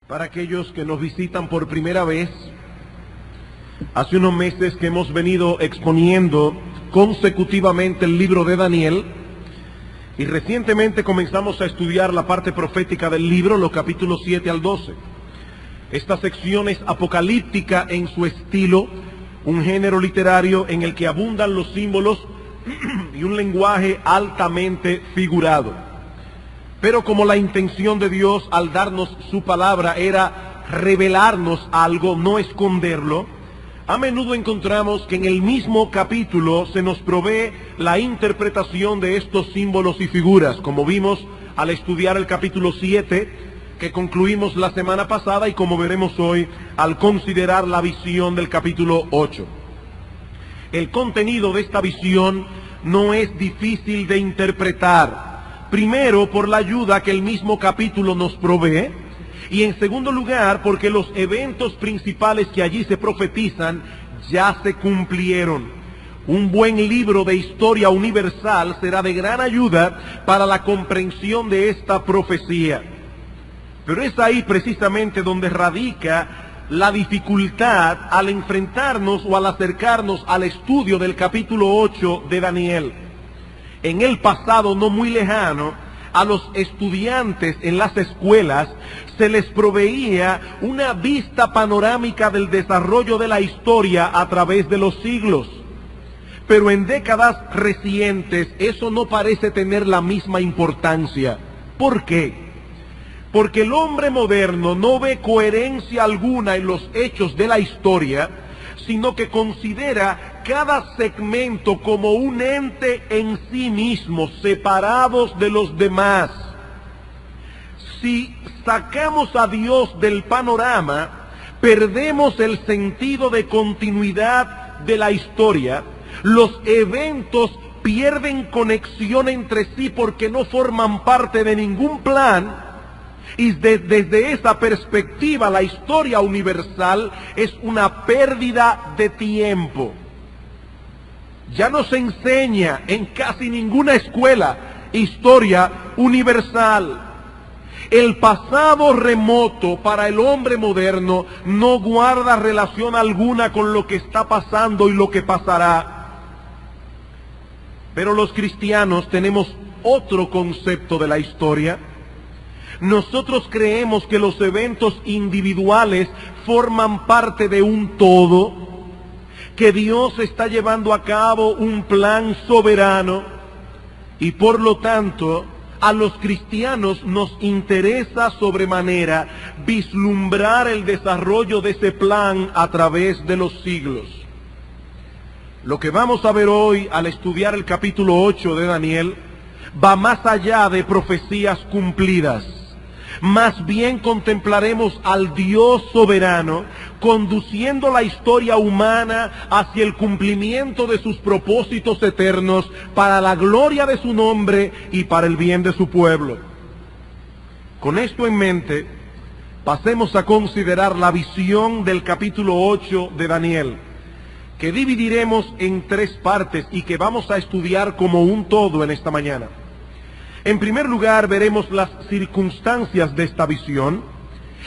Para aquellos que nos visitan por primera vez, hace unos meses que hemos venido exponiendo consecutivamente el libro de Daniel y recientemente comenzamos a estudiar la parte profética del libro, los capítulos 7 al 12. Esta sección es apocalíptica en su estilo, un género literario en el que abundan los símbolos y un lenguaje altamente figurado. Pero como la intención de Dios al darnos su palabra era revelarnos algo, no esconderlo, a menudo encontramos que en el mismo capítulo se nos provee la interpretación de estos símbolos y figuras, como vimos al estudiar el capítulo 7, que concluimos la semana pasada, y como veremos hoy al considerar la visión del capítulo 8. El contenido de esta visión no es difícil de interpretar. Primero, por la ayuda que el mismo capítulo nos provee, y en segundo lugar, porque los eventos principales que allí se profetizan ya se cumplieron. Un buen libro de historia universal será de gran ayuda para la comprensión de esta profecía. Pero es ahí precisamente donde radica la dificultad al enfrentarnos o al acercarnos al estudio del capítulo 8 de Daniel. En el pasado no muy lejano, a los estudiantes en las escuelas se les proveía una vista panorámica del desarrollo de la historia a través de los siglos. Pero en décadas recientes eso no parece tener la misma importancia. ¿Por qué? Porque el hombre moderno no ve coherencia alguna en los hechos de la historia, sino que considera cada segmento como un ente en sí mismo, separados de los demás. Si sacamos a Dios del panorama, perdemos el sentido de continuidad de la historia. Los eventos pierden conexión entre sí porque no forman parte de ningún plan. Y desde esa perspectiva, la historia universal es una pérdida de tiempo. Ya no se enseña en casi ninguna escuela historia universal. El pasado remoto para el hombre moderno no guarda relación alguna con lo que está pasando y lo que pasará. Pero los cristianos tenemos otro concepto de la historia. Nosotros creemos que los eventos individuales forman parte de un todo, que Dios está llevando a cabo un plan soberano, y por lo tanto a los cristianos nos interesa sobremanera vislumbrar el desarrollo de ese plan a través de los siglos. Lo que vamos a ver hoy al estudiar el capítulo 8 de Daniel va más allá de profecías cumplidas. Más bien contemplaremos al Dios soberano conduciendo la historia humana hacia el cumplimiento de sus propósitos eternos para la gloria de su nombre y para el bien de su pueblo. Con esto en mente, pasemos a considerar la visión del capítulo 8 de Daniel, que dividiremos en tres partes y que vamos a estudiar como un todo en esta mañana. En primer lugar, veremos las circunstancias de esta visión.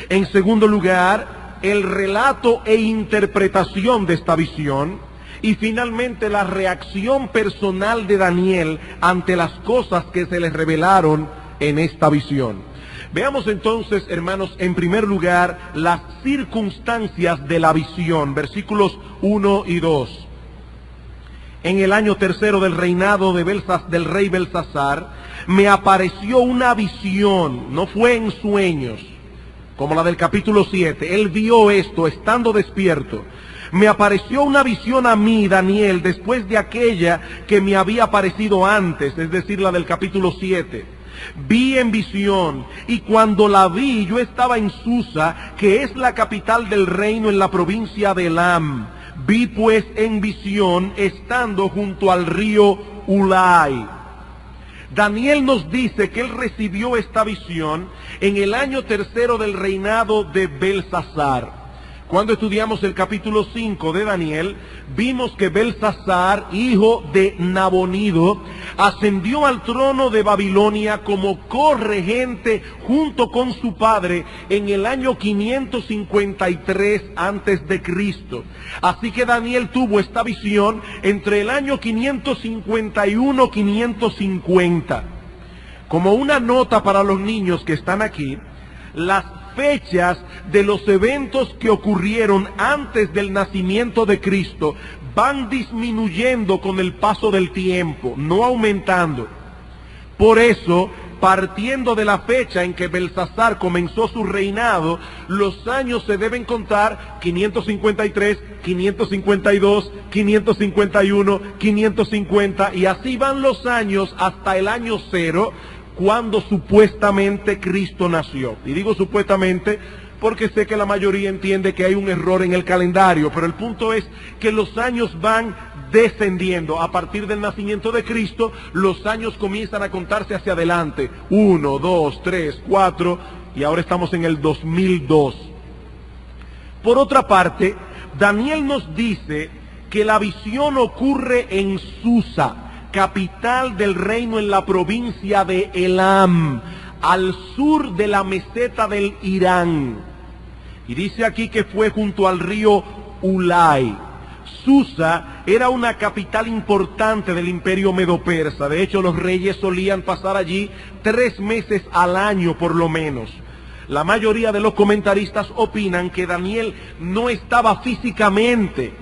En segundo lugar, el relato e interpretación de esta visión. Y finalmente, la reacción personal de Daniel ante las cosas que se le revelaron en esta visión. Veamos entonces, hermanos, en primer lugar, las circunstancias de la visión. Versículos 1 y 2. En el año tercero del reinado del rey Belsasar, me apareció una visión, no fue en sueños, como la del capítulo 7. Él vio esto estando despierto. Me apareció una visión a mí, Daniel, después de aquella que me había aparecido antes, es decir, la del capítulo 7. Vi en visión, y cuando la vi, yo estaba en Susa, que es la capital del reino en la provincia de Elam. Vi pues en visión, estando junto al río Ulai. Daniel nos dice que él recibió esta visión en el año tercero del reinado de Belsasar. Cuando estudiamos el capítulo 5 de Daniel, vimos que Belsasar, hijo de Nabonido, ascendió al trono de Babilonia como corregente junto con su padre en el año 553 antes de Cristo. Así que Daniel tuvo esta visión entre el año 551-550. Como una nota para los niños que están aquí, las fechas de los eventos que ocurrieron antes del nacimiento de Cristo van disminuyendo con el paso del tiempo, no aumentando. Por eso, partiendo de la fecha en que Belsasar comenzó su reinado, los años se deben contar 553, 552, 551, 550, y así van los años hasta el año 0, cuando supuestamente Cristo nació. Y digo supuestamente porque sé que la mayoría entiende que hay un error en el calendario, pero el punto es que los años van descendiendo. A partir del nacimiento de Cristo, los años comienzan a contarse hacia adelante. 1, 2, 3, 4, y ahora estamos en el 2002. Por otra parte, Daniel nos dice que la visión ocurre en Susa, capital del reino en la provincia de Elam, al sur de la meseta del Irán. Y dice aquí que fue junto al río Ulai. Susa era una capital importante del imperio medo-persa. De hecho, los reyes solían pasar allí 3 meses al año por lo menos. La mayoría de los comentaristas opinan que Daniel no estaba físicamente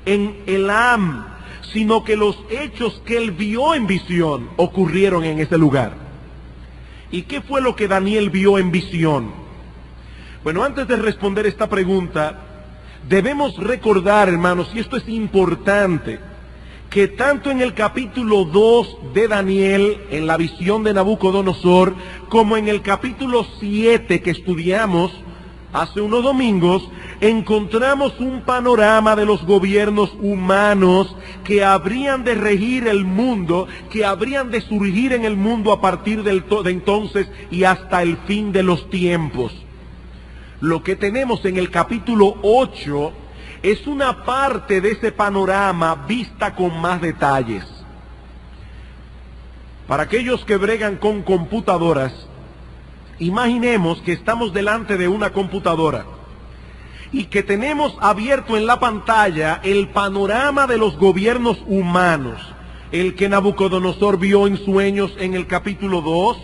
en Elam, sino que los hechos que él vio en visión ocurrieron en ese lugar. ¿Y qué fue lo que Daniel vio en visión? Bueno, antes de responder esta pregunta, debemos recordar, hermanos, y esto es importante, que tanto en el capítulo 2 de Daniel, en la visión de Nabucodonosor, como en el capítulo 7 que estudiamos hace unos domingos, encontramos un panorama de los gobiernos humanos que habrían de regir el mundo, que habrían de surgir en el mundo a partir de entonces y hasta el fin de los tiempos. Lo que tenemos en el capítulo 8 es una parte de ese panorama vista con más detalles. Para aquellos que bregan con computadoras, imaginemos que estamos delante de una computadora y que tenemos abierto en la pantalla el panorama de los gobiernos humanos, el que Nabucodonosor vio en sueños en el capítulo 2,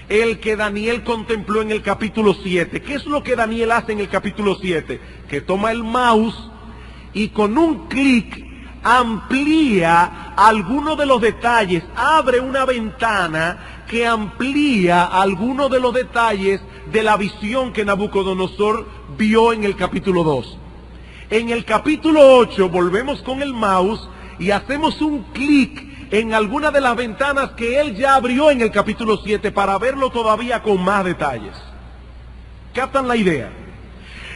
el que Daniel contempló en el capítulo 7. ¿Qué es lo que Daniel hace en el capítulo 7? Que toma el mouse y con un clic amplía algunos de los detalles, abre una ventana que amplía algunos de los detalles de la visión que Nabucodonosor vio en el capítulo 2. En el capítulo 8 volvemos con el mouse y hacemos un clic en alguna de las ventanas que él ya abrió en el capítulo 7 para verlo todavía con más detalles. ¿Captan la idea?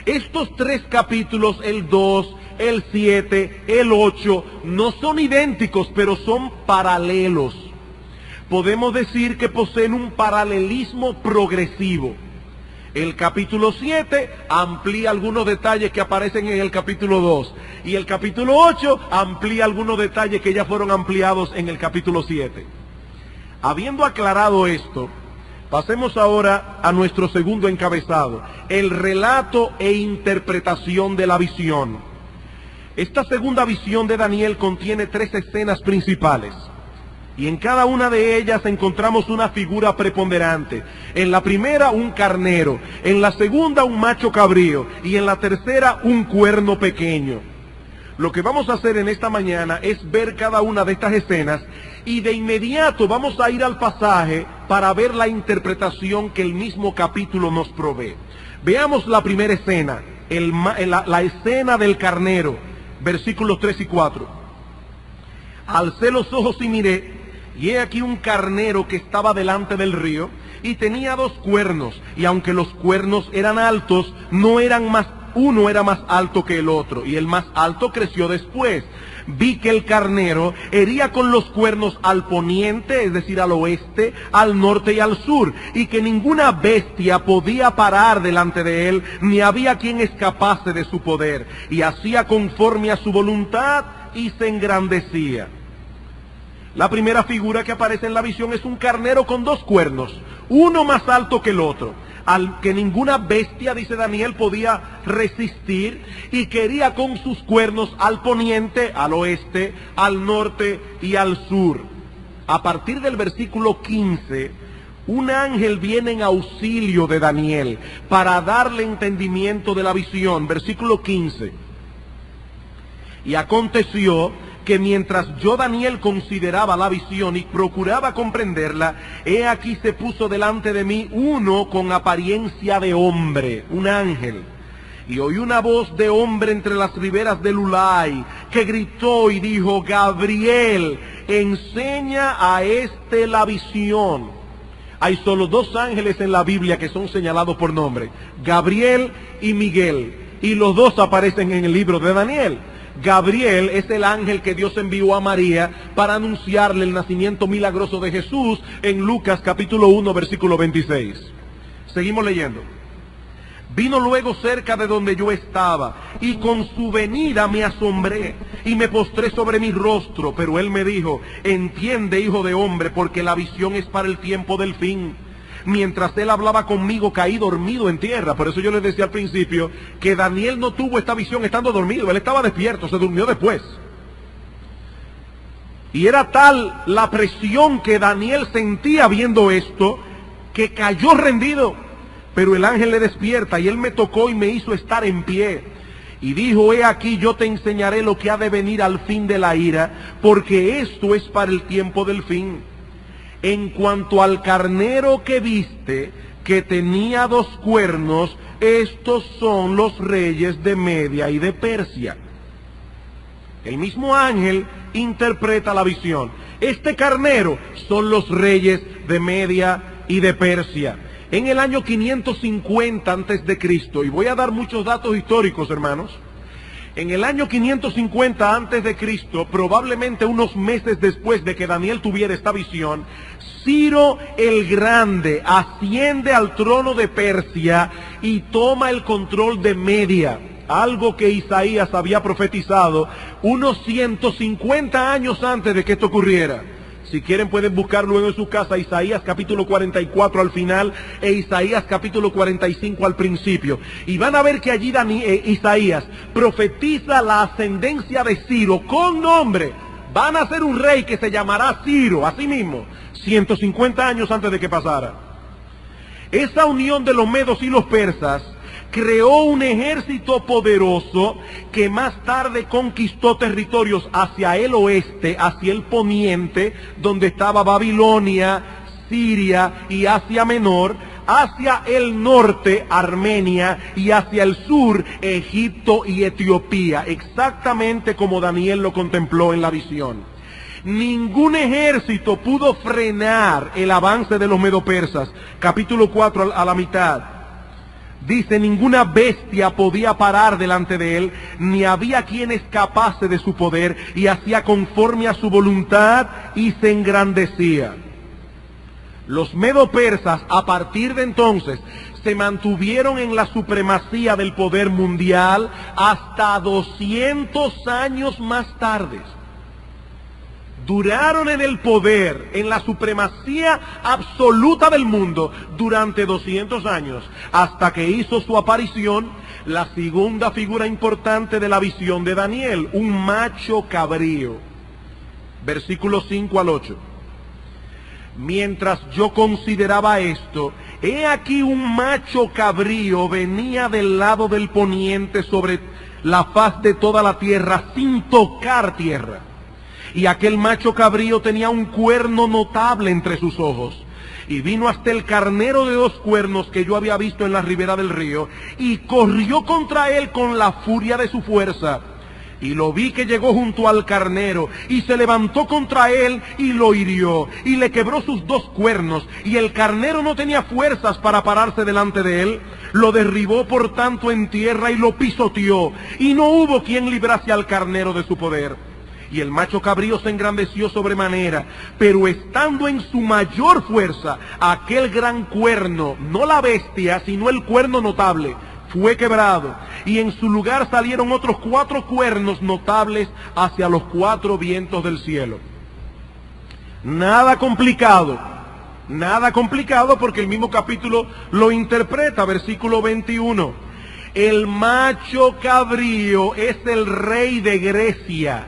Estos 3 capítulos, el 2, el 7, el 8, no son idénticos, pero son paralelos. Podemos decir que poseen un paralelismo progresivo. El capítulo 7 amplía algunos detalles que aparecen en el capítulo 2. Y el capítulo 8 amplía algunos detalles que ya fueron ampliados en el capítulo 7. Habiendo aclarado esto, pasemos ahora a nuestro segundo encabezado, el relato e interpretación de la visión. Esta segunda visión de Daniel contiene 3 escenas principales. Y en cada una de ellas encontramos una figura preponderante. En la primera, un carnero. En la segunda, un macho cabrío. Y en la tercera, un cuerno pequeño. Lo que vamos a hacer en esta mañana es ver cada una de estas escenas. Y de inmediato vamos a ir al pasaje para ver la interpretación que el mismo capítulo nos provee. Veamos la primera escena. La escena del carnero. Versículos 3 y 4. Alcé los ojos y miré, y he aquí un carnero que estaba delante del río, y tenía 2 cuernos, y aunque los cuernos eran altos, no eran más uno era más alto que el otro, y el más alto creció después. Vi que el carnero hería con los cuernos al poniente, es decir, al oeste, al norte y al sur, y que ninguna bestia podía parar delante de él, ni había quien escapase de su poder, y hacía conforme a su voluntad y se engrandecía. La primera figura que aparece en la visión es un carnero con dos cuernos, uno más alto que el otro, al que ninguna bestia, dice Daniel, podía resistir, y quería con sus cuernos al poniente, al oeste, al norte y al sur. A partir del versículo 15, un ángel viene en auxilio de Daniel para darle entendimiento de la visión. Versículo 15. Y aconteció que mientras yo, Daniel, consideraba la visión y procuraba comprenderla, he aquí se puso delante de mí uno con apariencia de hombre, un ángel. Y oí una voz de hombre entre las riberas del Ulai, que gritó y dijo: Gabriel, enseña a este la visión. Hay solo dos ángeles en la Biblia que son señalados por nombre, Gabriel y Miguel, y los dos aparecen en el libro de Daniel. Gabriel es el ángel que Dios envió a María para anunciarle el nacimiento milagroso de Jesús en Lucas capítulo 1 versículo 26. Seguimos leyendo. Vino luego cerca de donde yo estaba, y con su venida me asombré, y me postré sobre mi rostro, pero él me dijo: entiende, hijo de hombre, porque la visión es para el tiempo del fin. Mientras él hablaba conmigo, caí dormido en tierra. Por eso yo les decía al principio que Daniel no tuvo esta visión estando dormido, él estaba despierto, se durmió después. Y era tal la presión que Daniel sentía viendo esto, que cayó rendido. Pero el ángel le despierta, y él me tocó y me hizo estar en pie. Y dijo: he aquí, yo te enseñaré lo que ha de venir al fin de la ira, porque esto es para el tiempo del fin. En cuanto al carnero que viste, que tenía dos cuernos, estos son los reyes de Media y de Persia. El mismo ángel interpreta la visión. Este carnero son los reyes de Media y de Persia. En el año 550 antes de Cristo, y voy a dar muchos datos históricos, hermanos. En el año 550 antes de Cristo, probablemente unos meses después de que Daniel tuviera esta visión, Ciro el Grande asciende al trono de Persia y toma el control de Media, algo que Isaías había profetizado unos 150 años antes de que esto ocurriera. Si quieren pueden buscar luego en su casa Isaías capítulo 44 al final e Isaías capítulo 45 al principio. Y van a ver que allí Isaías profetiza la ascendencia de Ciro con nombre. Van a ser un rey que se llamará Ciro, así mismo, 150 años antes de que pasara. Esa unión de los medos y los persas creó un ejército poderoso que más tarde conquistó territorios hacia el oeste, hacia el poniente, donde estaba Babilonia, Siria y Asia Menor, hacia el norte, Armenia, y hacia el sur, Egipto y Etiopía, exactamente como Daniel lo contempló en la visión. Ningún ejército pudo frenar el avance de los medopersas. Capítulo 4 a la mitad. Dice: ninguna bestia podía parar delante de él, ni había quien escapase de su poder, y hacía conforme a su voluntad y se engrandecía. Los medo-persas a partir de entonces se mantuvieron en la supremacía del poder mundial hasta 200 años más tarde. Duraron en el poder, en la supremacía absoluta del mundo durante 200 años, hasta que hizo su aparición la segunda figura importante de la visión de Daniel, un macho cabrío. Versículos 5 al 8. Mientras yo consideraba esto, he aquí un macho cabrío venía del lado del poniente sobre la faz de toda la tierra sin tocar tierra. Y aquel macho cabrío tenía un cuerno notable entre sus ojos. Y vino hasta el carnero de 2 cuernos que yo había visto en la ribera del río, y corrió contra él con la furia de su fuerza. Y lo vi que llegó junto al carnero, y se levantó contra él, y lo hirió, y le quebró sus 2 cuernos, y el carnero no tenía fuerzas para pararse delante de él. lo derribó por tanto en tierra y lo pisoteó, y no hubo quien librase al carnero de su poder. Y el macho cabrío se engrandeció sobremanera, pero estando en su mayor fuerza, aquel gran cuerno, no la bestia, sino el cuerno notable, fue quebrado, y en su lugar salieron otros 4 cuernos notables hacia los 4 vientos del cielo. Nada complicado porque el mismo capítulo lo interpreta, versículo 21. El macho cabrío es el rey de Grecia,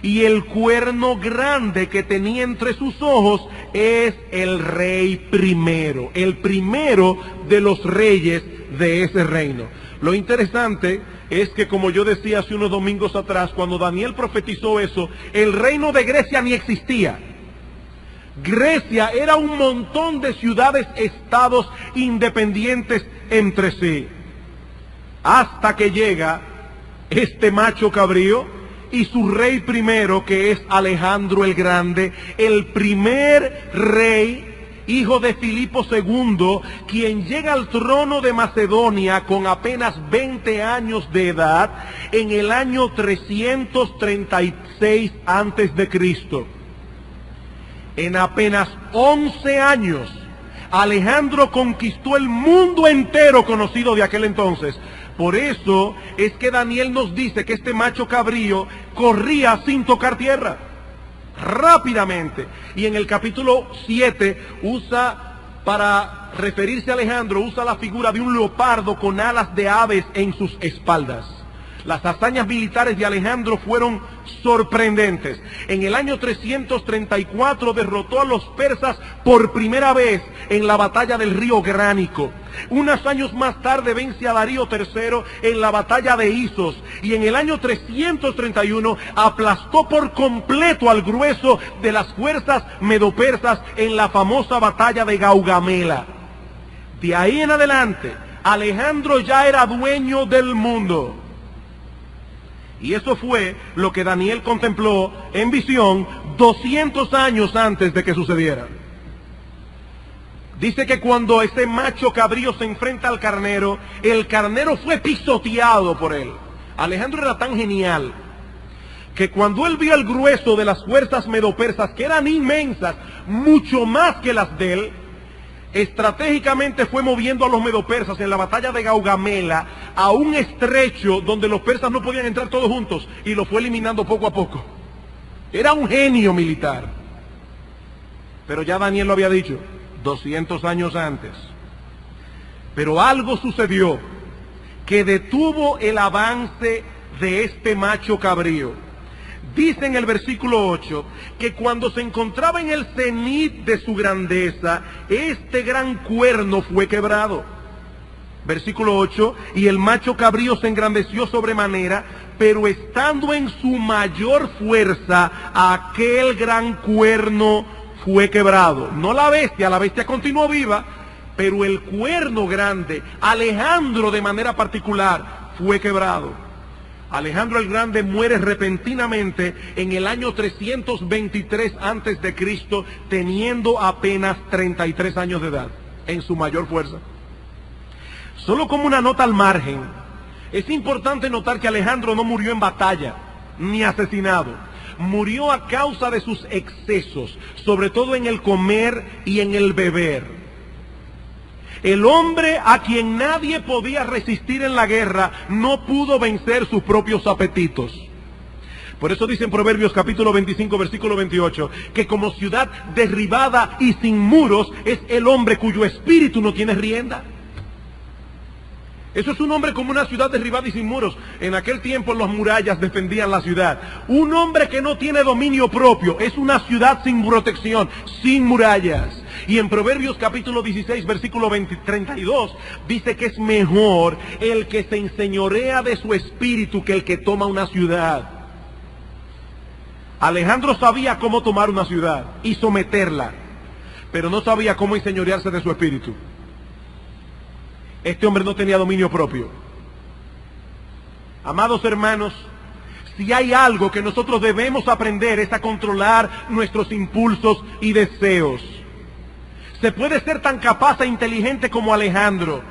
y el cuerno grande que tenía entre sus ojos es el rey primero, el primero de los reyes de ese reino. Lo interesante es que, como yo decía hace unos domingos atrás, cuando Daniel profetizó eso, el reino de Grecia ni existía. Grecia era un montón de ciudades-estados independientes entre sí, hasta que llega este macho cabrío y su rey primero, que es Alejandro el Grande, el primer rey, hijo de Filipo II, quien llega al trono de Macedonia con apenas 20 años de edad en el año 336 antes de Cristo. En apenas 11 años, Alejandro conquistó el mundo entero conocido de aquel entonces. Por eso es que Daniel nos dice que este macho cabrío corría sin tocar tierra, rápidamente. Y en el capítulo 7 para referirse a Alejandro, usa la figura de un leopardo con alas de aves en sus espaldas. Las hazañas militares de Alejandro fueron sorprendentes. En el año 334 derrotó a los persas por primera vez en la batalla del río Gránico. Unos años más tarde vence a Darío III en la batalla de Isos. Y en el año 331 aplastó por completo al grueso de las fuerzas medopersas en la famosa batalla de Gaugamela. De ahí en adelante, Alejandro ya era dueño del mundo. Y eso fue lo que Daniel contempló en visión 200 años antes de que sucediera. Dice que cuando ese macho cabrío se enfrenta al carnero, el carnero fue pisoteado por él. Alejandro era tan genial que cuando él vio el grueso de las fuerzas medopersas, que eran inmensas, mucho más que las de él, estratégicamente fue moviendo a los medopersas en la batalla de Gaugamela a un estrecho donde los persas no podían entrar todos juntos, y lo fue eliminando poco a poco. Era un genio militar. Pero ya Daniel lo había dicho 200 años antes. Pero algo sucedió que detuvo el avance de este macho cabrío. Dice en el versículo 8 que cuando se encontraba en el cenit de su grandeza, este gran cuerno fue quebrado. Versículo 8, y el macho cabrío se engrandeció sobremanera, pero estando en su mayor fuerza, aquel gran cuerno fue quebrado. No la bestia continuó viva, pero el cuerno grande, Alejandro de manera particular, fue quebrado. Alejandro el Grande muere repentinamente en el año 323 antes de Cristo, teniendo apenas 33 años de edad, en su mayor fuerza. Solo como una nota al margen, es importante notar que Alejandro no murió en batalla, ni asesinado. Murió a causa de sus excesos, sobre todo en el comer y en el beber. El hombre a quien nadie podía resistir en la guerra no pudo vencer sus propios apetitos. Por eso dice en Proverbios capítulo 25, versículo 28, que como ciudad derribada y sin muros es el hombre cuyo espíritu no tiene rienda. Eso es un hombre como una ciudad derribada y sin muros. En aquel tiempo las murallas defendían la ciudad. Un hombre que no tiene dominio propio es una ciudad sin protección, sin murallas. Y en Proverbios capítulo 16, versículo 32, dice que es mejor el que se enseñorea de su espíritu que el que toma una ciudad. Alejandro sabía cómo tomar una ciudad y someterla, pero no sabía cómo enseñorearse de su espíritu. Este hombre no tenía dominio propio. Amados hermanos, si hay algo que nosotros debemos aprender es a controlar nuestros impulsos y deseos. Se puede ser tan capaz e inteligente como Alejandro,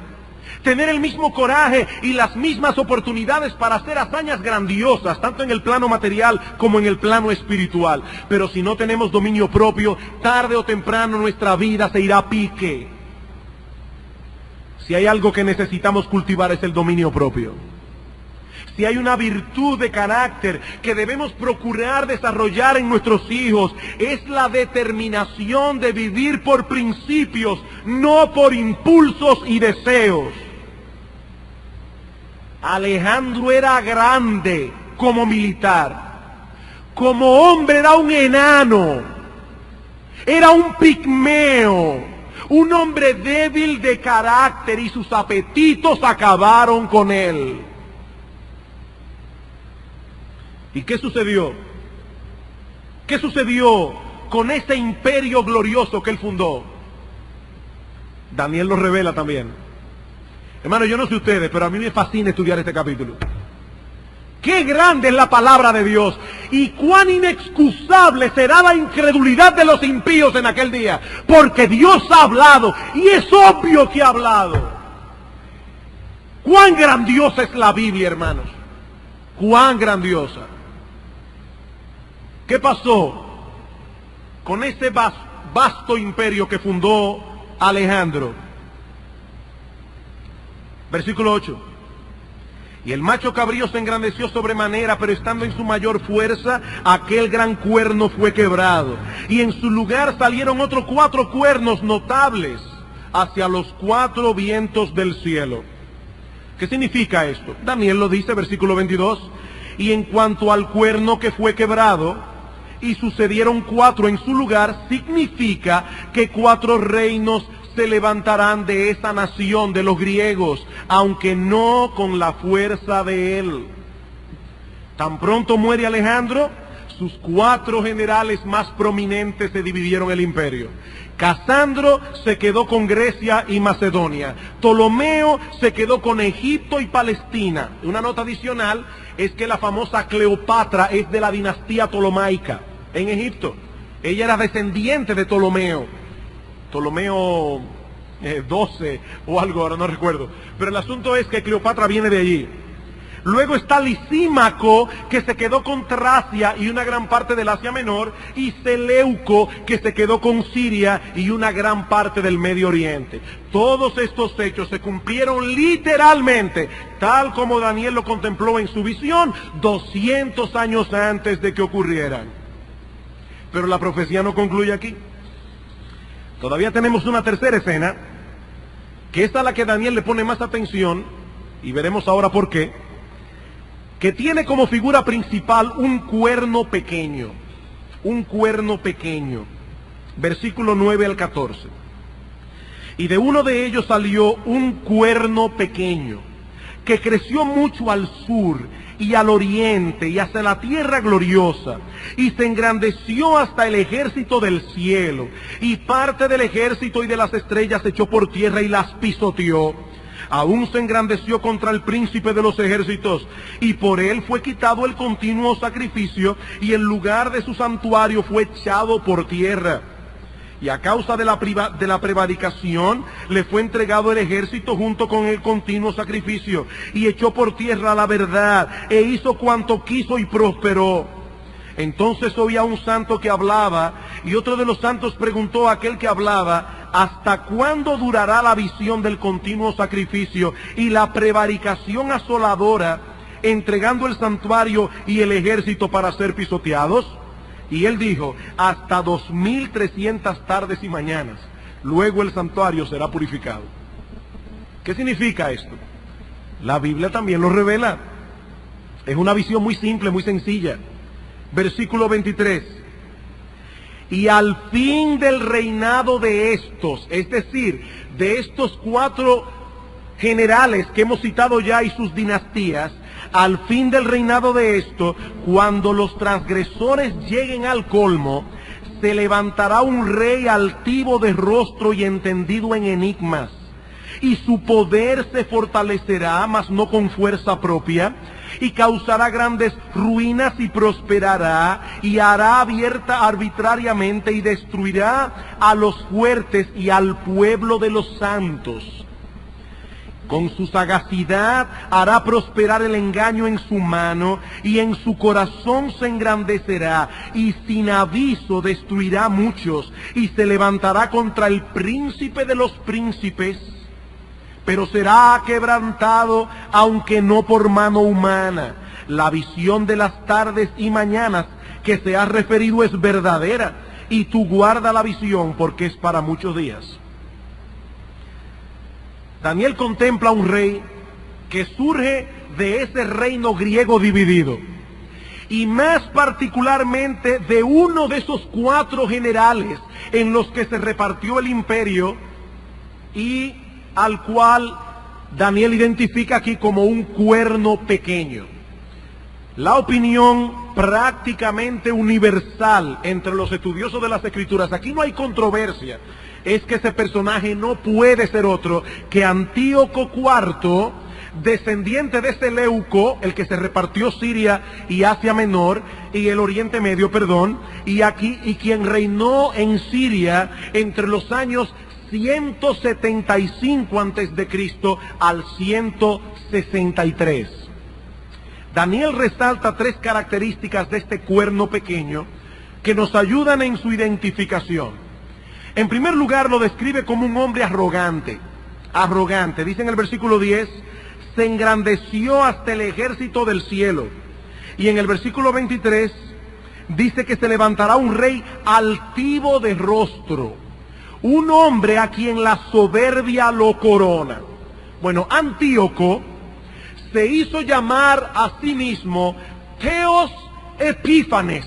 tener el mismo coraje y las mismas oportunidades para hacer hazañas grandiosas, tanto en el plano material como en el plano espiritual. Pero si no tenemos dominio propio, tarde o temprano nuestra vida se irá a pique. Si hay algo que necesitamos cultivar es el dominio propio. Si hay una virtud de carácter que debemos procurar desarrollar en nuestros hijos, es la determinación de vivir por principios, no por impulsos y deseos. Alejandro era grande como militar, como hombre era un enano, era un pigmeo, un hombre débil de carácter, y sus apetitos acabaron con él. ¿Y qué sucedió? ¿Qué sucedió con ese imperio glorioso que él fundó? Daniel lo revela también. Hermano, yo no sé ustedes, pero a mí me fascina estudiar este capítulo. Qué grande es la palabra de Dios y cuán inexcusable será la incredulidad de los impíos en aquel día, porque Dios ha hablado y es obvio que ha hablado. Cuán grandiosa es la Biblia, hermanos. Cuán grandiosa. ¿Qué pasó con ese vasto imperio que fundó Alejandro? Versículo 8. Y el macho cabrío se engrandeció sobremanera, pero estando en su mayor fuerza, aquel gran cuerno fue quebrado. Y en su lugar salieron otros 4 cuernos notables hacia los 4 vientos del cielo. ¿Qué significa esto? Daniel lo dice, versículo 22. Y en cuanto al cuerno que fue quebrado, y sucedieron 4 en su lugar, significa que 4 reinos se levantarán de esa nación, de los griegos, aunque no con la fuerza de él. Tan pronto muere Alejandro, sus 4 generales más prominentes se dividieron el imperio. Casandro se quedó con Grecia y Macedonia. Ptolomeo se quedó con Egipto y Palestina. Una nota adicional es que la famosa Cleopatra es de la dinastía ptolomaica en Egipto. Ella era descendiente de Ptolomeo. Ptolomeo 12 o algo, ahora no recuerdo. Pero el asunto es que Cleopatra viene de allí. Luego está Lisímaco, que se quedó con Tracia y una gran parte del Asia Menor, y Seleuco, que se quedó con Siria y una gran parte del Medio Oriente. Todos estos hechos se cumplieron literalmente, tal como Daniel lo contempló en su visión, 200 años antes de que ocurrieran. Pero la profecía no concluye aquí. Todavía tenemos una tercera escena, que es a la que Daniel le pone más atención, y veremos ahora por qué, que tiene como figura principal un cuerno pequeño. Un cuerno pequeño. Versículo 9 al 14. Y de uno de ellos salió un cuerno pequeño, que creció mucho al sur y al oriente y hacia la tierra gloriosa, y se engrandeció hasta el ejército del cielo, y parte del ejército y de las estrellas echó por tierra y las pisoteó. Aún se engrandeció contra el príncipe de los ejércitos, y por él fue quitado el continuo sacrificio, y el lugar de su santuario fue echado por tierra. Y a causa de la prevaricación le fue entregado el ejército junto con el continuo sacrificio, y echó por tierra la verdad, e hizo cuanto quiso y prosperó. Entonces oía un santo que hablaba, y otro de los santos preguntó a aquel que hablaba: ¿hasta cuándo durará la visión del continuo sacrificio y la prevaricación asoladora, entregando el santuario y el ejército para ser pisoteados? Y él dijo: hasta 2300 tardes y mañanas, luego el santuario será purificado. ¿Qué significa esto? La Biblia también lo revela. Es una visión muy simple, muy sencilla. Versículo 23. Y al fin del reinado de estos, es decir, de estos 4 generales que hemos citado ya y sus dinastías, al fin del reinado de esto, cuando los transgresores lleguen al colmo, se levantará un rey altivo de rostro y entendido en enigmas, y su poder se fortalecerá, mas no con fuerza propia, y causará grandes ruinas y prosperará, y hará abierta arbitrariamente y destruirá a los fuertes y al pueblo de los santos. Con su sagacidad hará prosperar el engaño en su mano, y en su corazón se engrandecerá, y sin aviso destruirá muchos, y se levantará contra el príncipe de los príncipes, pero será quebrantado, aunque no por mano humana. La visión de las tardes y mañanas que se ha referido es verdadera, y tú guarda la visión, porque es para muchos días. Daniel contempla un rey que surge de ese reino griego dividido, y más particularmente de uno de esos 4 generales en los que se repartió el imperio, y al cual Daniel identifica aquí como un cuerno pequeño. La opinión prácticamente universal entre los estudiosos de las Escrituras, aquí no hay controversia, es que ese personaje no puede ser otro que Antíoco IV, descendiente de Seleuco, el que se repartió Siria y Asia Menor, y el Oriente Medio, y quien reinó en Siria entre los años 175 a.C. al 163. Daniel resalta 3 características de este cuerno pequeño que nos ayudan en su identificación. En primer lugar, lo describe como un hombre arrogante. Arrogante, dice en el versículo 10, se engrandeció hasta el ejército del cielo. Y en el versículo 23, dice que se levantará un rey altivo de rostro, un hombre a quien la soberbia lo corona. Bueno, Antíoco se hizo llamar a sí mismo Theos Epífanes,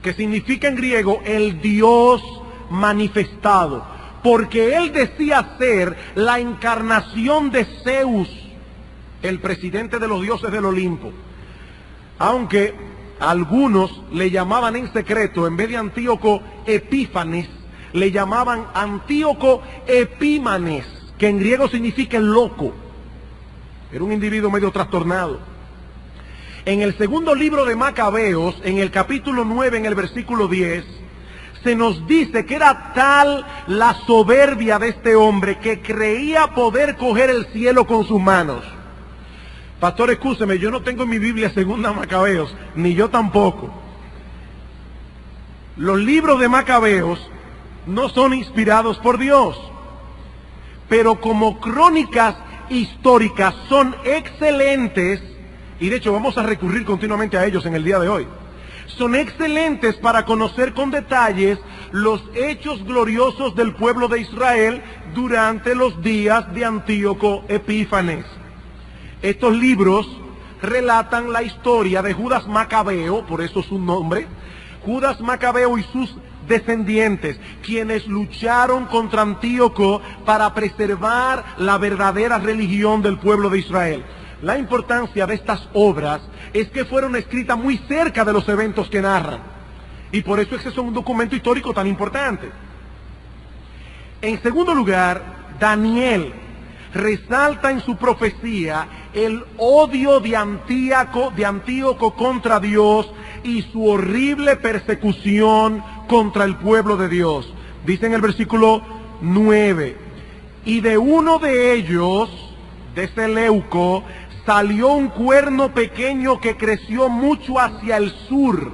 que significa en griego el Dios manifestado, porque él decía ser la encarnación de Zeus, el presidente de los dioses del Olimpo. Aunque algunos le llamaban en secreto, en vez de Antíoco Epífanes, le llamaban Antíoco Epímanes, que en griego significa el loco. Era un individuo medio trastornado. En el segundo libro de Macabeos, en el capítulo 9, en el versículo 10, se nos dice que era tal la soberbia de este hombre que creía poder coger el cielo con sus manos. Pastor, escúcheme, yo no tengo en mi Biblia segunda Macabeos, ni yo tampoco. Los libros de Macabeos no son inspirados por Dios, pero como crónicas históricas son excelentes, y de hecho vamos a recurrir continuamente a ellos en el día de hoy. Son excelentes para conocer con detalles los hechos gloriosos del pueblo de Israel durante los días de Antíoco Epífanes. Estos libros relatan la historia de Judas Macabeo, por eso su nombre, Judas Macabeo y sus descendientes, quienes lucharon contra Antíoco para preservar la verdadera religión del pueblo de Israel. La importancia de estas obras es que fueron escritas muy cerca de los eventos que narran, y por eso es un documento histórico tan importante. En segundo lugar, Daniel resalta en su profecía el odio de Antíoco contra Dios y su horrible persecución contra el pueblo de Dios. Dice en el versículo 9, y de uno de ellos, de Seleuco, salió un cuerno pequeño que creció mucho hacia el sur.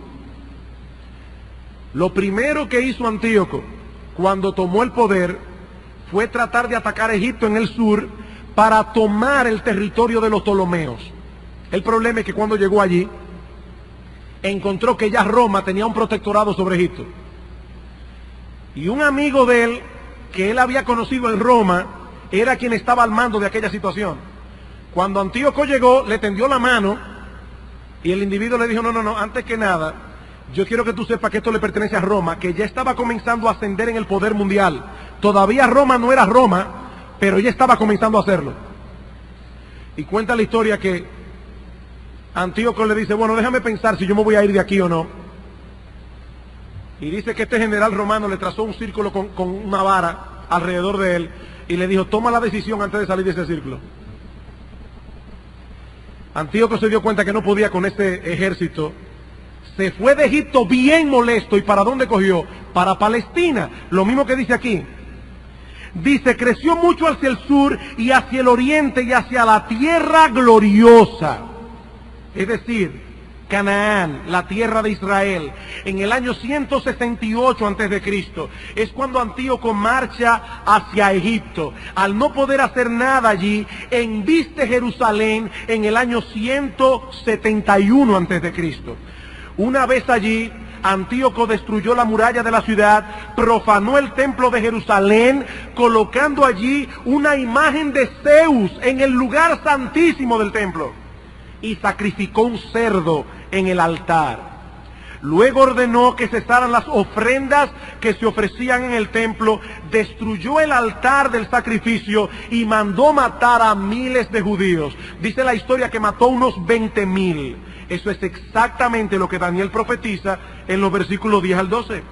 Lo primero que hizo Antíoco cuando tomó el poder fue tratar de atacar a Egipto en el sur para tomar el territorio de los Ptolomeos. El problema es que cuando llegó allí, encontró que ya Roma tenía un protectorado sobre Egipto. Y un amigo de él, que él había conocido en Roma, era quien estaba al mando de aquella situación. Cuando Antíoco llegó, le tendió la mano, y el individuo le dijo, no, antes que nada, yo quiero que tú sepas que esto le pertenece a Roma, que ya estaba comenzando a ascender en el poder mundial. Todavía Roma no era Roma, pero ya estaba comenzando a hacerlo. Y cuenta la historia que Antíoco le dice, bueno, déjame pensar si yo me voy a ir de aquí o no. Y dice que este general romano le trazó un círculo con una vara alrededor de él, y le dijo, toma la decisión antes de salir de ese círculo. Antíoco se dio cuenta que no podía con este ejército. Se fue de Egipto bien molesto. ¿Y para dónde cogió? Para Palestina. Lo mismo que dice aquí. Dice, creció mucho hacia el sur y hacia el oriente y hacia la tierra gloriosa. Es decir, Canaán, la tierra de Israel. En el año 168 antes de Cristo es cuando Antíoco marcha hacia Egipto. Al no poder hacer nada allí, embiste Jerusalén en el año 171 antes de Cristo. Una vez allí, Antíoco destruyó la muralla de la ciudad, profanó el templo de Jerusalén, colocando allí una imagen de Zeus en el lugar santísimo del templo, y sacrificó un cerdo en el altar. Luego ordenó que cesaran las ofrendas que se ofrecían en el templo, destruyó el altar del sacrificio y mandó matar a miles de judíos. Dice la historia que mató unos 20,000. Eso es exactamente lo que Daniel profetiza en los versículos 10 al 12.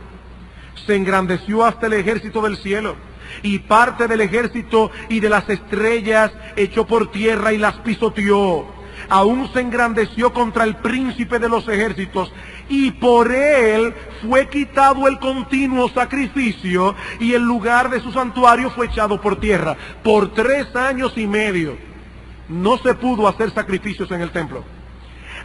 Se engrandeció hasta el ejército del cielo, y parte del ejército y de las estrellas echó por tierra y las pisoteó. Aún se engrandeció contra el príncipe de los ejércitos, y por él fue quitado el continuo sacrificio, y el lugar de su santuario fue echado por tierra. Por 3 años y medio no se pudo hacer sacrificios en el templo.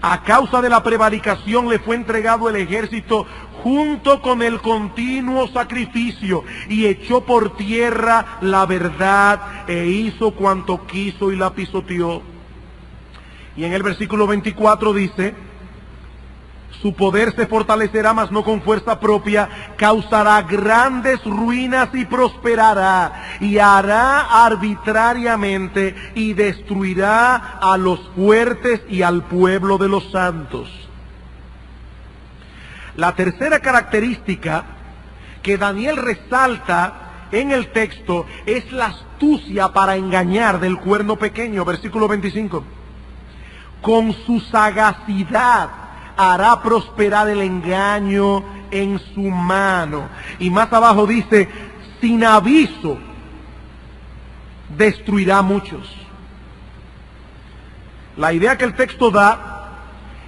A causa de la prevaricación le fue entregado el ejército junto con el continuo sacrificio, y echó por tierra la verdad e hizo cuanto quiso y la pisoteó. Y en el versículo 24 dice, su poder se fortalecerá, mas no con fuerza propia, causará grandes ruinas y prosperará, y hará arbitrariamente y destruirá a los fuertes y al pueblo de los santos. La tercera característica que Daniel resalta en el texto es la astucia para engañar del cuerno pequeño, versículo 25. Con su sagacidad hará prosperar el engaño en su mano. Y más abajo dice, sin aviso destruirá a muchos. La idea que el texto da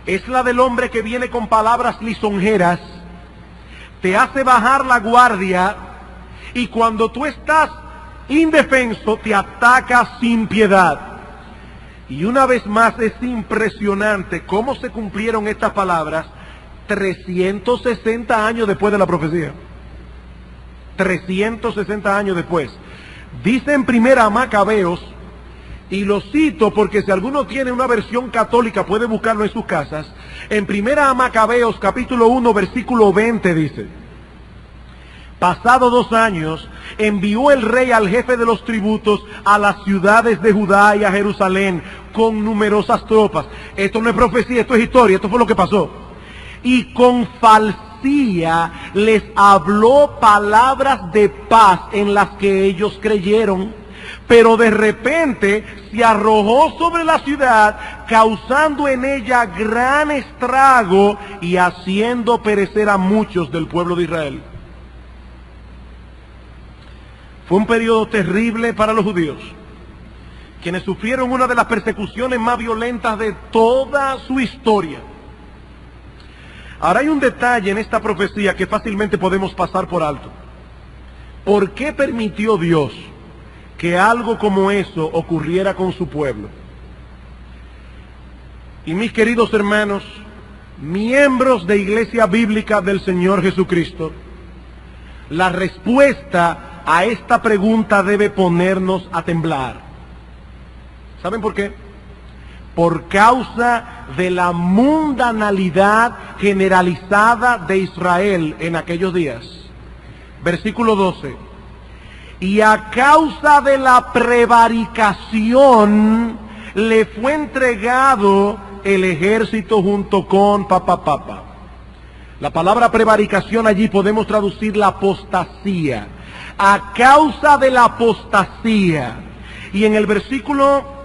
es la del hombre que viene con palabras lisonjeras, te hace bajar la guardia, y cuando tú estás indefenso te ataca sin piedad. Y una vez más es impresionante cómo se cumplieron estas palabras 360 años después de la profecía. 360 años después. Dice en primera Macabeos, y lo cito porque si alguno tiene una versión católica puede buscarlo en sus casas. En primera Macabeos capítulo 1 versículo 20 dice: pasado 2 años, envió el rey al jefe de los tributos a las ciudades de Judá y a Jerusalén con numerosas tropas. Esto no es profecía, esto es historia, esto fue lo que pasó. Y con falsía les habló palabras de paz en las que ellos creyeron. Pero de repente se arrojó sobre la ciudad, causando en ella gran estrago y haciendo perecer a muchos del pueblo de Israel. Fue un periodo terrible para los judíos, quienes sufrieron una de las persecuciones más violentas de toda su historia. Ahora hay un detalle en esta profecía que fácilmente podemos pasar por alto. ¿Por qué permitió Dios que algo como eso ocurriera con su pueblo? Y mis queridos hermanos, miembros de Iglesia Bíblica del Señor Jesucristo, la respuesta a esta pregunta debe ponernos a temblar. ¿Saben por qué? Por causa de la mundanalidad generalizada de Israel en aquellos días. Versículo 12. Y a causa de la prevaricación le fue entregado el ejército junto con papa. La palabra prevaricación allí podemos traducir la apostasía. A causa de la apostasía. Y en el versículo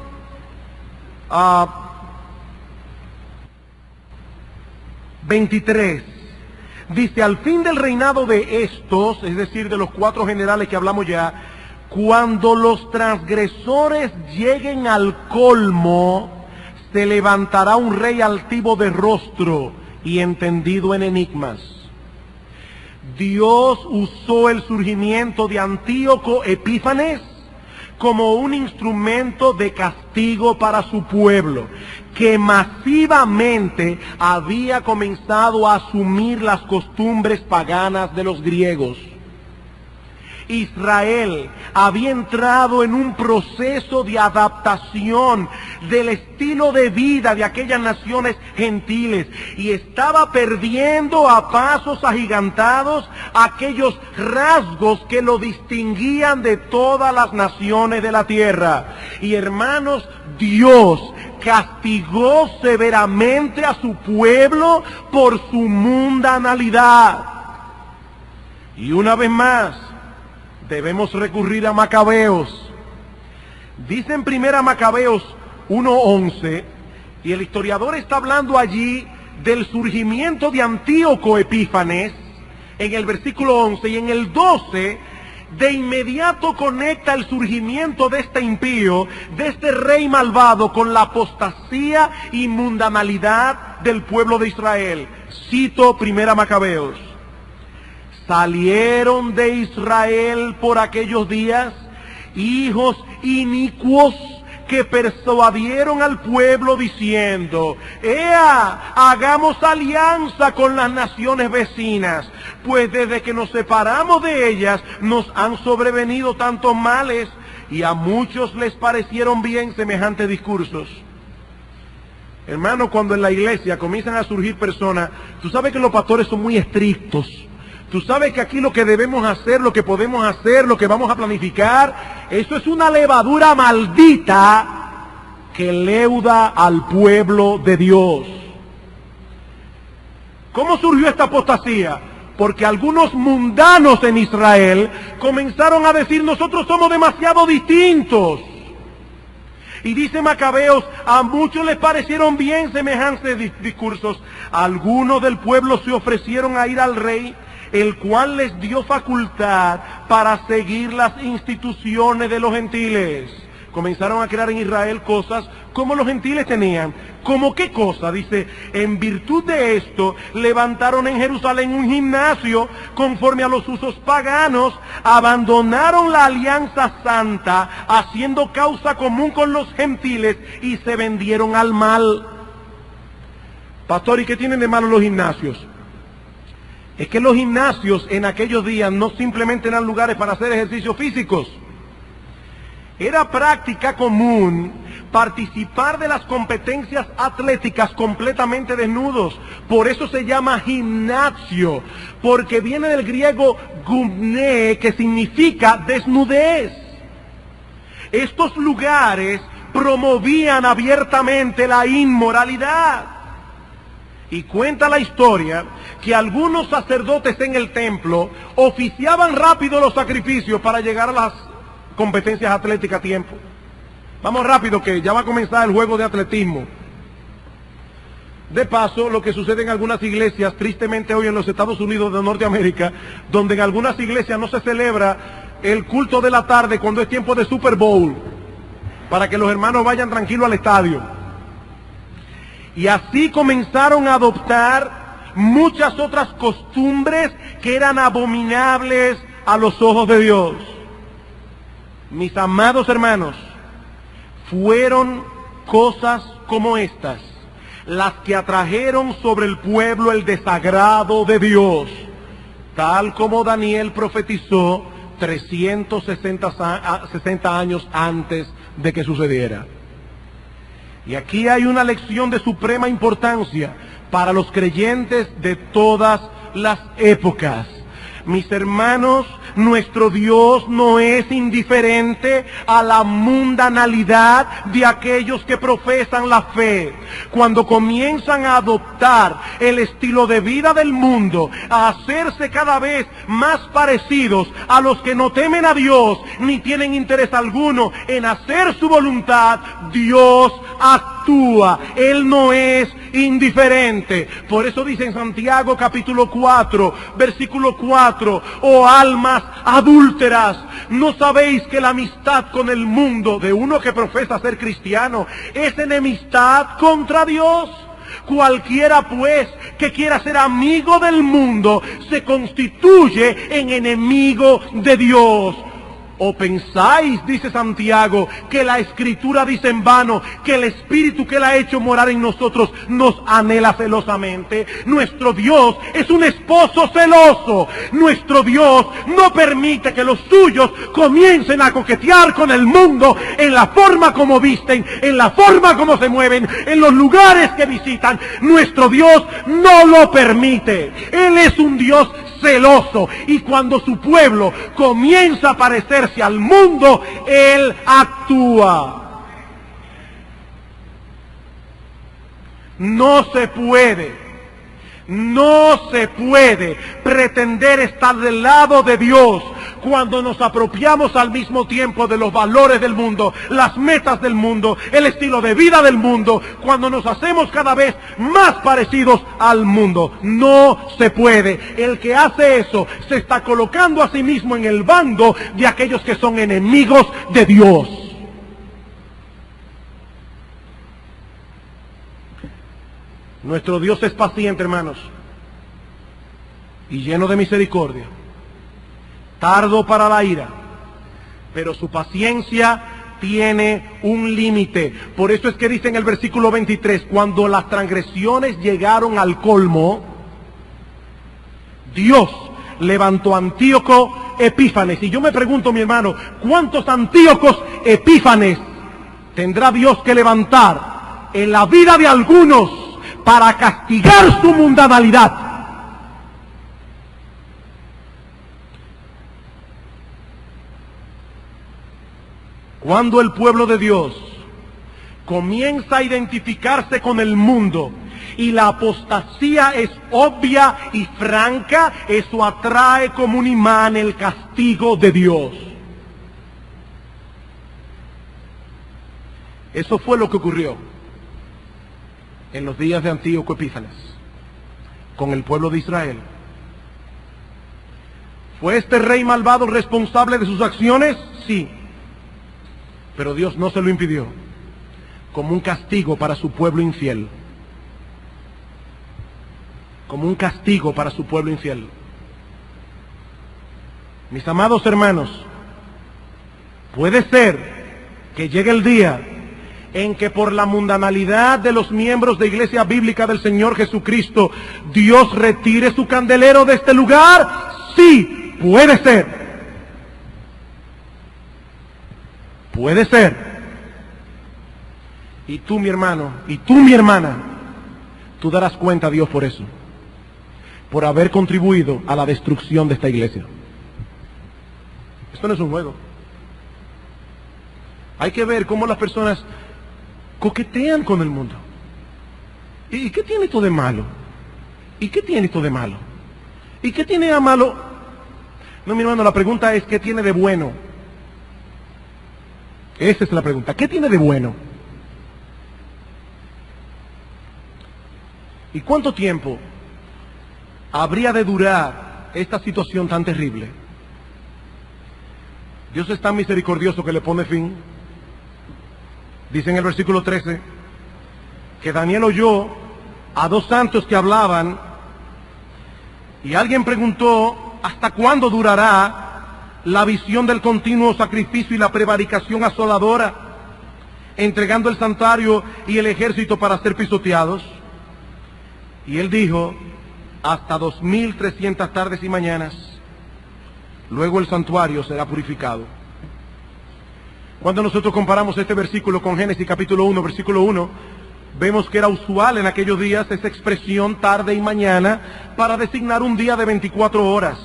23 dice: al fin del reinado de estos, es decir, de los 4 generales que hablamos ya, cuando los transgresores lleguen al colmo, se levantará un rey altivo de rostro y entendido en enigmas. Dios usó el surgimiento de Antíoco Epífanes como un instrumento de castigo para su pueblo, que masivamente había comenzado a asumir las costumbres paganas de los griegos. Israel había entrado en un proceso de adaptación del estilo de vida de aquellas naciones gentiles y estaba perdiendo a pasos agigantados aquellos rasgos que lo distinguían de todas las naciones de la tierra. Y hermanos, Dios castigó severamente a su pueblo por su mundanalidad. Y una vez más, debemos recurrir a Macabeos. Dice en primera Macabeos 1:11, y el historiador está hablando allí del surgimiento de Antíoco Epífanes, en el versículo 11, y en el 12, de inmediato conecta el surgimiento de este impío, de este rey malvado, con la apostasía y mundanalidad del pueblo de Israel. Cito primera Macabeos. Salieron de Israel por aquellos días hijos inicuos que persuadieron al pueblo diciendo: ¡Ea, hagamos alianza con las naciones vecinas! Pues desde que nos separamos de ellas nos han sobrevenido tantos males, y a muchos les parecieron bien semejantes discursos. Hermano, cuando en la iglesia comienzan a surgir personas, tú sabes que los pastores son muy estrictos. Tú sabes que aquí lo que debemos hacer, lo que podemos hacer, lo que vamos a planificar, eso es una levadura maldita que leuda al pueblo de Dios. ¿Cómo surgió esta apostasía? Porque algunos mundanos en Israel comenzaron a decir: nosotros somos demasiado distintos. Y dice Macabeos, a muchos les parecieron bien semejantes discursos. Algunos del pueblo se ofrecieron a ir al rey, el cual les dio facultad para seguir las instituciones de los gentiles. Comenzaron a crear en Israel cosas como los gentiles tenían. ¿Cómo qué cosa? Dice, en virtud de esto, levantaron en Jerusalén un gimnasio conforme a los usos paganos, abandonaron la alianza santa, haciendo causa común con los gentiles, y se vendieron al mal. Pastor, ¿y qué tienen de malo los gimnasios? Es que los gimnasios en aquellos días no simplemente eran lugares para hacer ejercicios físicos. Era práctica común participar de las competencias atléticas completamente desnudos. Por eso se llama gimnasio, porque viene del griego gumné, que significa desnudez. Estos lugares promovían abiertamente la inmoralidad. Y cuenta la historia que algunos sacerdotes en el templo oficiaban rápido los sacrificios para llegar a las competencias atléticas a tiempo. Vamos rápido que ya va a comenzar el juego de atletismo. De paso, lo que sucede en algunas iglesias, tristemente hoy en los Estados Unidos de Norteamérica, donde en algunas iglesias no se celebra el culto de la tarde cuando es tiempo de Super Bowl, para que los hermanos vayan tranquilos al estadio. Y así comenzaron a adoptar muchas otras costumbres que eran abominables a los ojos de Dios. Mis amados hermanos, fueron cosas como estas las que atrajeron sobre el pueblo el desagrado de Dios, tal como Daniel profetizó 360 años antes de que sucediera. Y aquí hay una lección de suprema importancia para los creyentes de todas las épocas. Mis hermanos, nuestro Dios no es indiferente a la mundanalidad de aquellos que profesan la fe. Cuando comienzan a adoptar el estilo de vida del mundo, a hacerse cada vez más parecidos a los que no temen a Dios, ni tienen interés alguno en hacer su voluntad, Dios actúa. Él no es indiferente. Por eso dice en Santiago capítulo 4, versículo 4, oh almas adúlteras, ¿no sabéis que la amistad con el mundo de uno que profesa ser cristiano es enemistad contra Dios? Cualquiera pues que quiera ser amigo del mundo se constituye en enemigo de Dios. ¿O pensáis, dice Santiago, que la Escritura dice en vano que el Espíritu que Él ha hecho morar en nosotros nos anhela celosamente? Nuestro Dios es un esposo celoso. Nuestro Dios no permite que los suyos comiencen a coquetear con el mundo en la forma como visten, en la forma como se mueven, en los lugares que visitan. Nuestro Dios no lo permite. Él es un Dios celoso, y cuando su pueblo comienza a parecerse al mundo, Él actúa. No se puede pretender estar del lado de Dios cuando nos apropiamos al mismo tiempo de los valores del mundo, las metas del mundo, el estilo de vida del mundo, cuando nos hacemos cada vez más parecidos al mundo. No se puede. El que hace eso se está colocando a sí mismo en el bando de aquellos que son enemigos de Dios. Nuestro Dios es paciente, hermanos, y lleno de misericordia, tardo para la ira, pero su paciencia tiene un límite. Por eso es que dice en el versículo 23, cuando las transgresiones llegaron al colmo, Dios levantó a Antíoco Epífanes. Y yo me pregunto, mi hermano, ¿cuántos Antíocos Epífanes tendrá Dios que levantar en la vida de algunos para castigar su mundanalidad? Cuando el pueblo de Dios comienza a identificarse con el mundo y la apostasía es obvia y franca, eso atrae como un imán el castigo de Dios. Eso fue lo que ocurrió en los días de Antíoco Epífanes con el pueblo de Israel. ¿Fue este rey malvado responsable de sus acciones? Sí. Pero Dios no se lo impidió, como un castigo para su pueblo infiel. Como un castigo para su pueblo infiel. Mis amados hermanos, puede ser que llegue el día en que por la mundanalidad de los miembros de Iglesia Bíblica del Señor Jesucristo, Dios retire su candelero de este lugar. Sí, puede ser. Puede ser. Y tú, mi hermano, y tú, mi hermana, tú darás cuenta a Dios por eso, por haber contribuido a la destrucción de esta iglesia. Esto no es un juego. Hay que ver cómo las personas coquetean con el mundo. ¿Y qué tiene esto de malo? ¿Y qué tiene esto de malo? ¿Y qué tiene de malo? No, mi hermano, la pregunta es, ¿qué tiene de bueno? Esa es la pregunta. ¿Qué tiene de bueno? ¿Y cuánto tiempo habría de durar esta situación tan terrible? Dios es tan misericordioso que le pone fin. Dice en el versículo 13 que Daniel oyó a dos santos que hablaban, y alguien preguntó, ¿hasta cuándo durará la visión del continuo sacrificio y la prevaricación asoladora, entregando el santuario y el ejército para ser pisoteados? Y él dijo, hasta 2300 tardes y mañanas, luego el santuario será purificado. Cuando nosotros comparamos este versículo con Génesis capítulo 1, versículo 1, vemos que era usual en aquellos días esa expresión tarde y mañana para designar un día de 24 horas.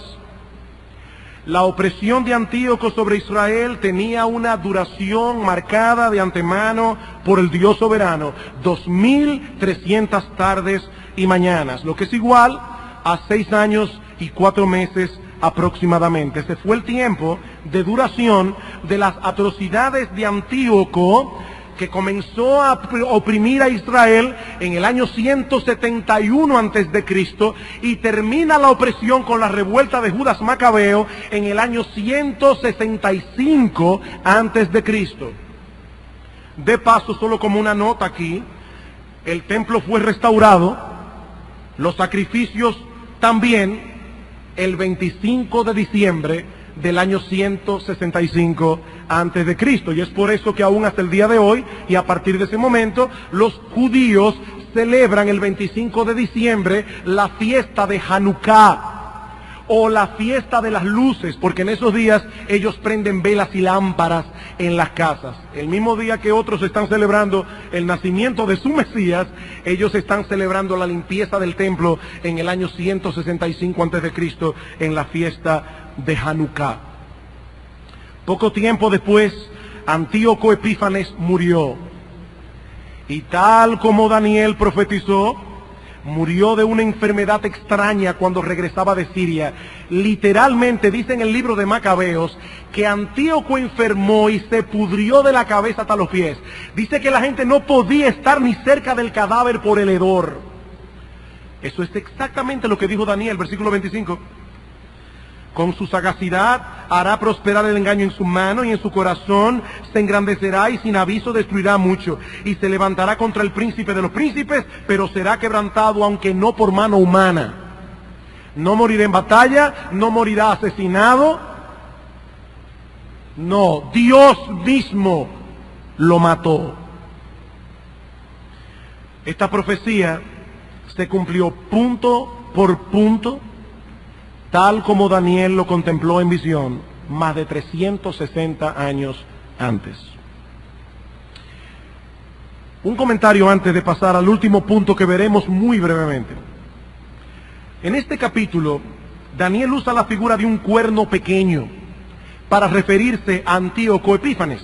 La opresión de Antíoco sobre Israel tenía una duración marcada de antemano por el Dios soberano, 2300 tardes y mañanas, lo que es igual a 6 años y 4 meses aproximadamente. Ese fue el tiempo de duración de las atrocidades de Antíoco, que comenzó a oprimir a Israel en el año 171 antes de Cristo, y termina la opresión con la revuelta de Judas Macabeo en el año 165 antes de Cristo. De paso, solo como una nota aquí, el templo fue restaurado, los sacrificios también, el 25 de diciembre del año 165 antes de Cristo. Y es por eso que aún hasta el día de hoy, y a partir de ese momento, los judíos celebran el 25 de diciembre la fiesta de Hanukkah, o la fiesta de las luces, porque en esos días ellos prenden velas y lámparas en las casas. El mismo día que otros están celebrando el nacimiento de su Mesías, ellos están celebrando la limpieza del templo en el año 165 antes de Cristo, en la fiesta de Hanukkah. Poco tiempo después, Antíoco Epífanes murió, y tal como Daniel profetizó, murió de una enfermedad extraña cuando regresaba de Siria. Literalmente dice en el libro de Macabeos que Antíoco enfermó y se pudrió de la cabeza hasta los pies. Dice que la gente no podía estar ni cerca del cadáver por el hedor. Eso es exactamente lo que dijo Daniel, versículo 25. Con su sagacidad hará prosperar el engaño en su mano, y en su corazón se engrandecerá, y sin aviso destruirá mucho. Y se levantará contra el príncipe de los príncipes, pero será quebrantado, aunque no por mano humana. No morirá en batalla, no morirá asesinado. No, Dios mismo lo mató. Esta profecía se cumplió punto por punto, tal como Daniel lo contempló en visión, más de 360 años antes. Un comentario antes de pasar al último punto que veremos muy brevemente. En este capítulo, Daniel usa la figura de un cuerno pequeño para referirse a Antíoco Epífanes.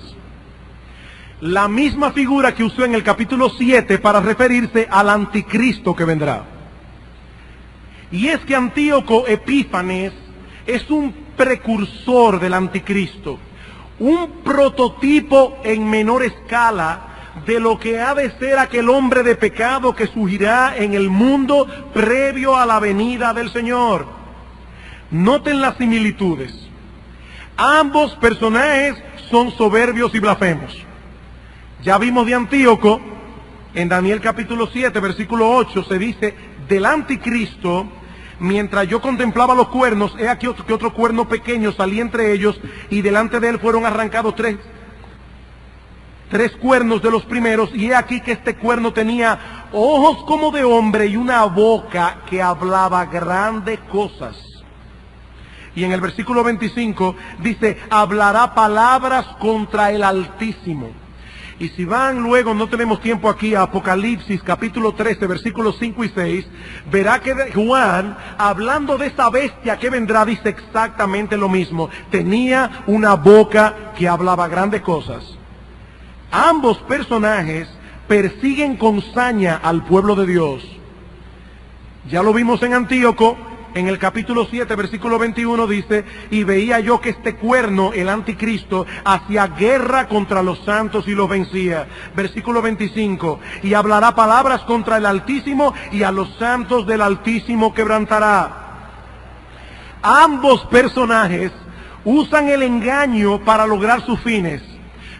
La misma figura que usó en el capítulo 7 para referirse al anticristo que vendrá. Y es que Antíoco Epífanes es un precursor del anticristo, un prototipo en menor escala de lo que ha de ser aquel hombre de pecado que surgirá en el mundo previo a la venida del Señor. Noten las similitudes. Ambos personajes son soberbios y blasfemos. Ya vimos de Antíoco, en Daniel capítulo 7, versículo 8, se dice del anticristo: mientras yo contemplaba los cuernos, he aquí que otro cuerno pequeño salía entre ellos, y delante de él fueron arrancados tres cuernos de los primeros, y he aquí que este cuerno tenía ojos como de hombre y una boca que hablaba grandes cosas. Y en el versículo 25 dice: hablará palabras contra el Altísimo. Y si van luego, no tenemos tiempo aquí, a Apocalipsis capítulo 13, versículos 5 y 6, verá que Juan, hablando de esa bestia que vendrá, dice exactamente lo mismo. Tenía una boca que hablaba grandes cosas. Ambos personajes persiguen con saña al pueblo de Dios. Ya lo vimos en Antíoco. En el capítulo 7, versículo 21 dice: y veía yo que este cuerno, el anticristo, hacía guerra contra los santos y los vencía. Versículo 25: y hablará palabras contra el Altísimo, y a los santos del Altísimo quebrantará. Ambos personajes usan el engaño para lograr sus fines.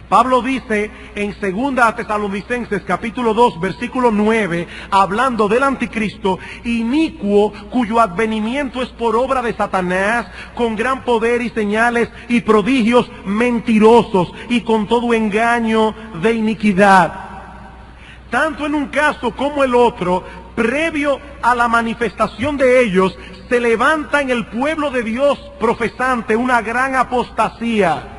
Pablo dice en 2 Tesalonicenses capítulo 2 versículo 9, hablando del anticristo: inicuo, cuyo advenimiento es por obra de Satanás, con gran poder y señales y prodigios mentirosos, y con todo engaño de iniquidad. Tanto en un caso como el otro, previo a la manifestación de ellos, se levanta en el pueblo de Dios profesante una gran apostasía.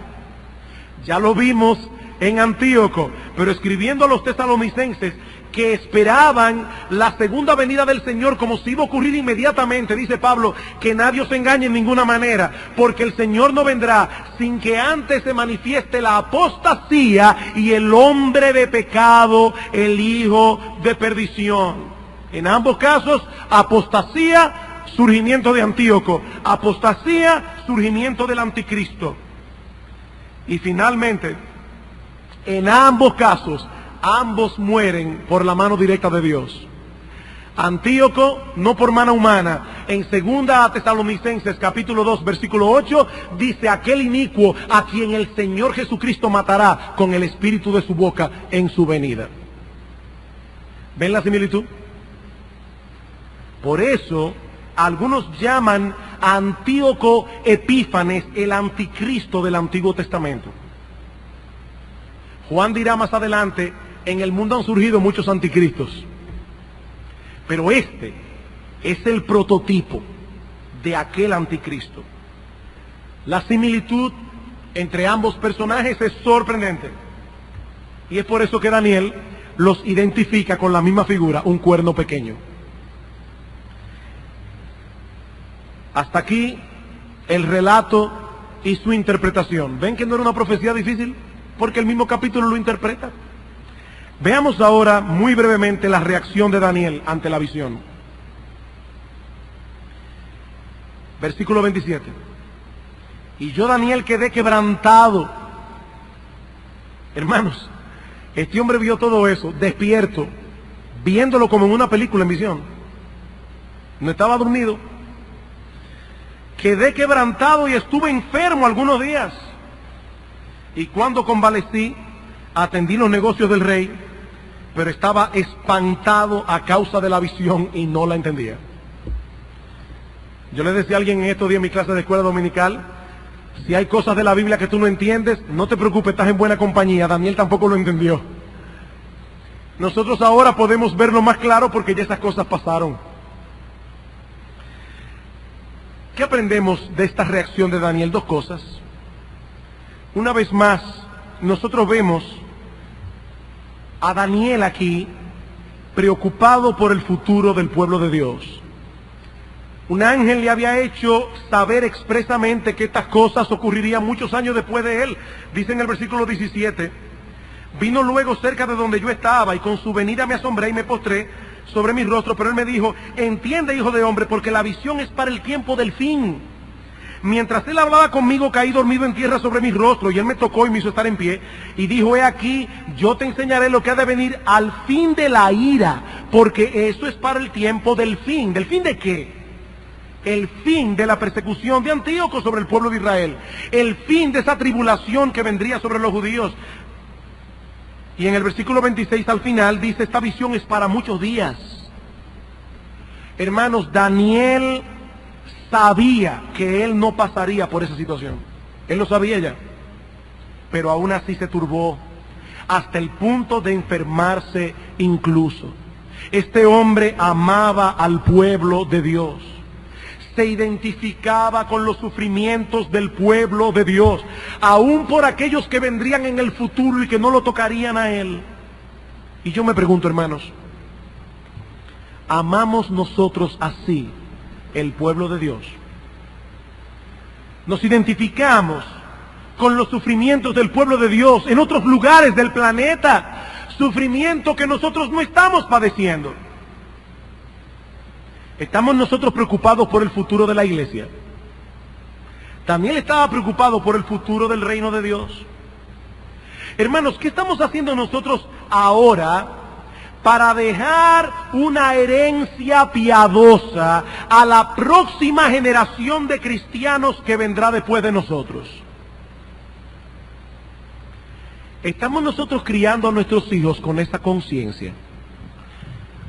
Ya lo vimos en Antíoco, pero escribiendo a los tesalonicenses que esperaban la segunda venida del Señor como si iba a ocurrir inmediatamente, dice Pablo, que nadie os engañe en ninguna manera, porque el Señor no vendrá sin que antes se manifieste la apostasía y el hombre de pecado, el hijo de perdición. En ambos casos, apostasía, surgimiento de Antíoco; apostasía, surgimiento del anticristo. Y finalmente, en ambos casos, ambos mueren por la mano directa de Dios. Antíoco, no por mano humana. En 2 Tesalonicenses capítulo 2 versículo 8, dice: aquel inicuo a quien el Señor Jesucristo matará con el espíritu de su boca en su venida. ¿Ven la similitud? Por eso, algunos llaman a Antíoco Epífanes el anticristo del Antiguo Testamento. Juan dirá más adelante, en el mundo han surgido muchos anticristos, pero este es el prototipo de aquel anticristo. La similitud entre ambos personajes es sorprendente. Y es por eso que Daniel los identifica con la misma figura, un cuerno pequeño. Hasta aquí el relato y su interpretación. ¿Ven que no era una profecía difícil? Porque el mismo capítulo lo interpreta. Veamos ahora muy brevemente la reacción de Daniel ante la visión. Versículo 27. Y yo, Daniel, quedé quebrantado. Hermanos, este hombre vio todo eso, despierto, viéndolo como en una película en visión. No estaba dormido. Quedé quebrantado y estuve enfermo algunos días. Y cuando convalecí, atendí los negocios del rey, pero estaba espantado a causa de la visión y no la entendía. Yo le decía a alguien en estos días en mi clase de escuela dominical, si hay cosas de la Biblia que tú no entiendes, no te preocupes, estás en buena compañía. Daniel tampoco lo entendió. Nosotros ahora podemos verlo más claro porque ya esas cosas pasaron. ¿Qué aprendemos de esta reacción de Daniel? Dos cosas. Una vez más, nosotros vemos a Daniel aquí preocupado por el futuro del pueblo de Dios. Un ángel le había hecho saber expresamente que estas cosas ocurrirían muchos años después de él. Dice en el versículo 17, vino luego cerca de donde yo estaba y con su venida me asombré y me postré sobre mi rostro, pero él me dijo, entiende, hijo de hombre, porque la visión es para el tiempo del fin. Mientras él hablaba conmigo, caí dormido en tierra sobre mi rostro, y él me tocó y me hizo estar en pie, y dijo, he aquí, yo te enseñaré lo que ha de venir al fin de la ira, porque eso es para el tiempo del fin. ¿Del fin de qué? El fin de la persecución de Antíoco sobre el pueblo de Israel, el fin de esa tribulación que vendría sobre los judíos. Y en el versículo 26 al final dice, esta visión es para muchos días. Hermanos, Daniel sabía que él no pasaría por esa situación. Él lo sabía ya. Pero aún así se turbó hasta el punto de enfermarse incluso. Este hombre amaba al pueblo de Dios. Se identificaba con los sufrimientos del pueblo de Dios, aún por aquellos que vendrían en el futuro y que no lo tocarían a él. Y yo me pregunto, hermanos, ¿amamos nosotros así el pueblo de Dios? Nos identificamos con los sufrimientos del pueblo de Dios en otros lugares del planeta, sufrimiento que nosotros no estamos padeciendo. ¿Estamos nosotros preocupados por el futuro de la iglesia? Daniel estaba preocupado por el futuro del reino de Dios. Hermanos, ¿qué estamos haciendo nosotros ahora para dejar una herencia piadosa a la próxima generación de cristianos que vendrá después de nosotros? ¿Estamos nosotros criando a nuestros hijos con esa conciencia?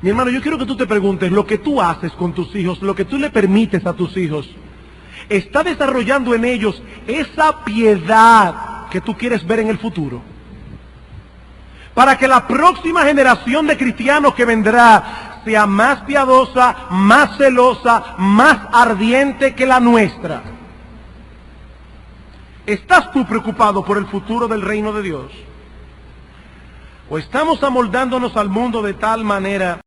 Mi hermano, yo quiero que tú te preguntes, lo que tú haces con tus hijos, lo que tú le permites a tus hijos, ¿está desarrollando en ellos esa piedad que tú quieres ver en el futuro? Para que la próxima generación de cristianos que vendrá sea más piadosa, más celosa, más ardiente que la nuestra. ¿Estás tú preocupado por el futuro del reino de Dios? ¿O estamos amoldándonos al mundo de tal manera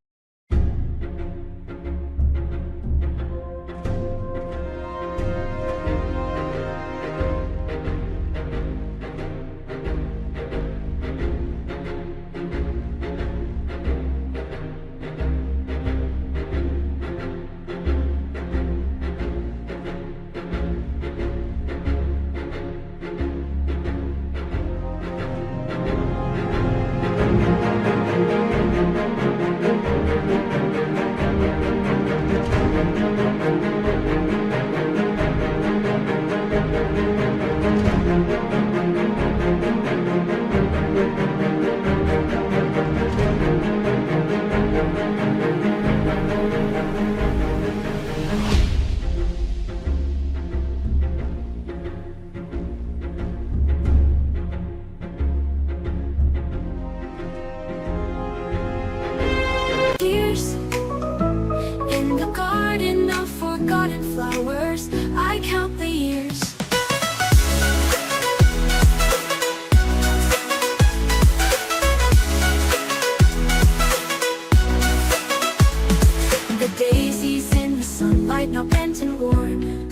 bright, now bent and worn.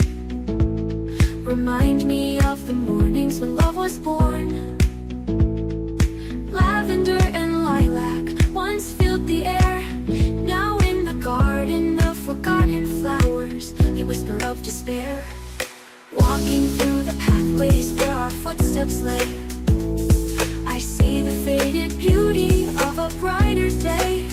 Remind me of the mornings when love was born. Lavender and lilac once filled the air. Now in the garden of forgotten flowers, they whisper of despair. Walking through the pathways where our footsteps lay, I see the faded beauty of a brighter day.